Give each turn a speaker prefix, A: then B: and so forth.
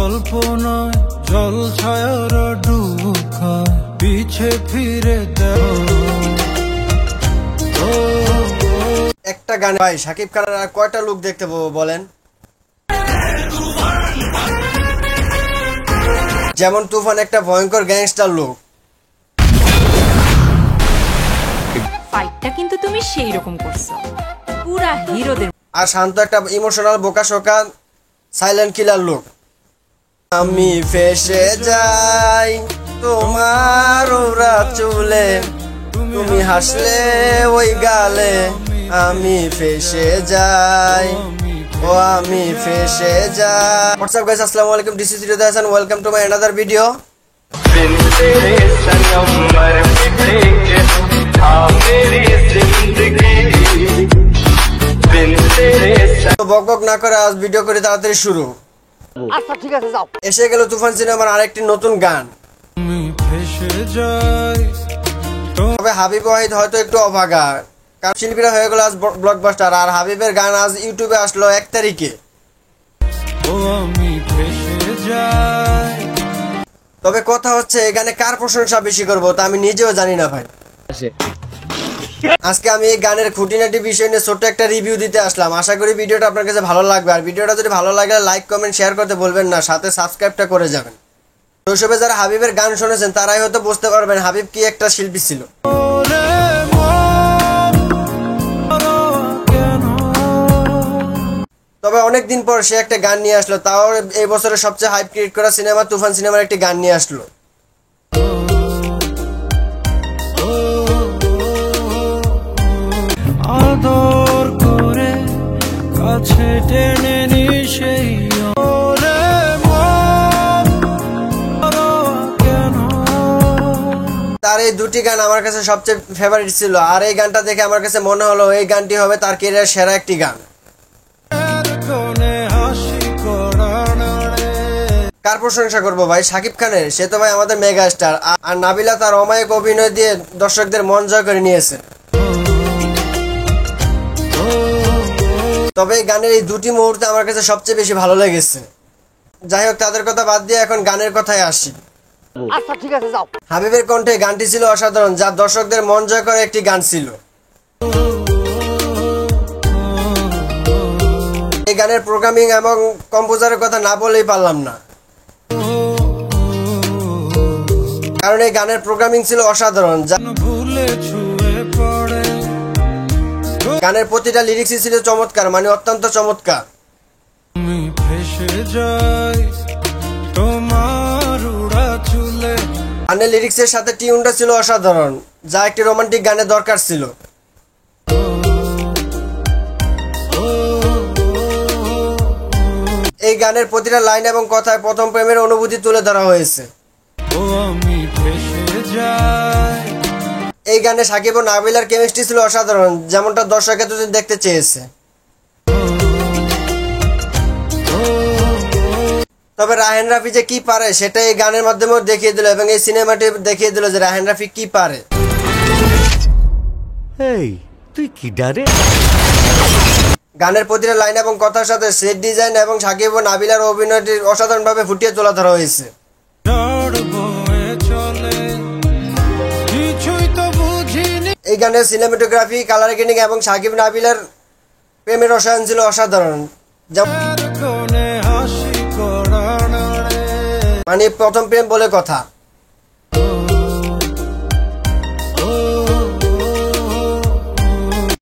A: গল্প নয় জল ছায়ার ডুব খায় পিছে ফিরে দেখো।
B: একটা গানে ভাই শাকিব খানের আর কয়টা লুক দেখতে পাবো বলেন? যেমন তুফান একটা ভয়ঙ্কর গ্যাংস্টার লুক,
C: ফাইটটা কিন্তু তুমি সেই রকম করছো পুরা হিরোদের।
B: আর শান্ত একটা ইমোশনাল বোকা শোকা সাইলেন্ট কিলার লুক। আমি ফেসে যাই তোমার ওরা চুলে, তুমি হাসলে ওই গালে, আমি ফেসে যাই, ও আমি ফেসে যাই। হোয়াটসঅ্যাপ গাইস, আসসালামু আলাইকুম, this is Hridoy Hasan, welcome to my another video. তো বক বক না করে আজ ভিডিও করে তাড়াতাড়ি শুরু।
D: আচ্ছা ঠিক আছে যাও।
B: এসে গেল তুফান সিনেমার আরেকটি নতুন গান।
A: আমি ফেসে যাই।
B: তবে হাবিব ওয়াহিদ হয়তো একটু অভাগা, কারণ শিল্পীরা হয়ে গেল আজ ব্লকবাস্টার, আর হাবিবের গান আজ ইউটিউবে আসলো 1 তারিখে।
A: ও আমি ফেসে যাই।
B: তবে কথা হচ্ছে এই গানে কার প্রশংসা বেশি করবো তা আমি নিজেও জানি না ভাই। আজকে আমি এই গানের খুঁটিনাটি বিষয় নিয়ে ছোট্ট একটা রিভিউ দিতে আসলাম। আশা করি ভিডিওটা আপনার কাছে ভালো লাগবে, আর ভিডিওটা যদি ভালো লাগে লাইক কমেন্ট শেয়ার করতে বলবেন না, সাথে সাবস্ক্রাইবটা করে যাবেন। শৈশবে যারা হাবিবের গান শুনেছেন তারাই হয়তো বুঝতে পারবেন হাবিব কি একটা শিল্পী ছিল। তবে অনেকদিন পর সে একটা গান নিয়ে আসলো, তাও এই বছরের সবচেয়ে হাইপ ক্রিয়েট করা সিনেমা তুফান সিনেমার একটি গান নিয়ে আসলো।
A: আদর করে কাছে টেনে নি সেই
B: তার এই দুটি গান আমার কাছে সবচেয়ে ফেভারিট ছিল, আর এই গানটা দেখে আমার কাছে মনে হলো এই গানটি হবে তার ক্যারিয়ারের সেরা একটি গান। কার প্রশংসা করবো ভাই? শাকিব খানের, সে তো ভাই আমাদের মেগা স্টার। আর নাবিলা তার অমায়িক অভিনয় দিয়ে দর্শকদের মন জয় করে নিয়েছে। তবে এই গানের এই দুটি মুহূর্তে আমার কাছে সবচেয়ে বেশি ভালো লেগেছে। যাই হোক, তাদের কথা বাদ দিয়ে এখন গানের কথায় আসি।
D: আচ্ছা ঠিক আছে যাও।
B: হাবিবের কণ্ঠে গানটি ছিল অসাধারণ, যা দর্শকদের মন জয় করে একটি গান ছিল। এই গানের প্রোগ্রামিং এবং কম্পোজারের কথা না বলেই পারলাম না, কারণ এই গানের প্রোগ্রামিং ছিল অসাধারণ। গানের প্রতিটা লিরিক্সই ছিল চমৎকার, মানে অত্যন্ত চমৎকার।
A: আমি ফেসে যাই তোমার উড়া চুলে।
B: গানের লিরিক্সের সাথে টিউনটা ছিল অসাধারণ, যা একটি রোমান্টিক গানে দরকার ছিল। এই গানের প্রতিটা লাইন এবং কথায় প্রথম প্রেমের অনুভূতি তুলে ধরা হয়েছে।
A: ও আমি ফেসে যাই।
B: এই গানে সাকিব ও নাবিলার কেমিস্ট্রি ছিল অসাধারণ, যেমনটা দর্শক এতদিন দেখতে চেয়েছে। তবে রাহেন রাফি যে কি পারে সেটা এই গানের মাধ্যমে দেখিয়ে দিল, এবং এই সিনেমাটি দেখিয়ে দিল যে রাহেন রাফি কি পারে।
D: তুই কি ডারে?
B: গানের প্রতিটা লাইন এবং কথার সাথে সেট ডিজাইন এবং সাকিব ও নাবিলার অভিনয়টি অসাধারণভাবে ফুটিয়ে তোলা ধরা হয়েছে। এই গানের সিনেমাটোগ্রাফি, কালার গ্রেডিং এবং সাকিব নাবিলার প্রেমের রসায়ন ছিল অসাধারণ। মানে প্রথম প্রেম বলে কথা।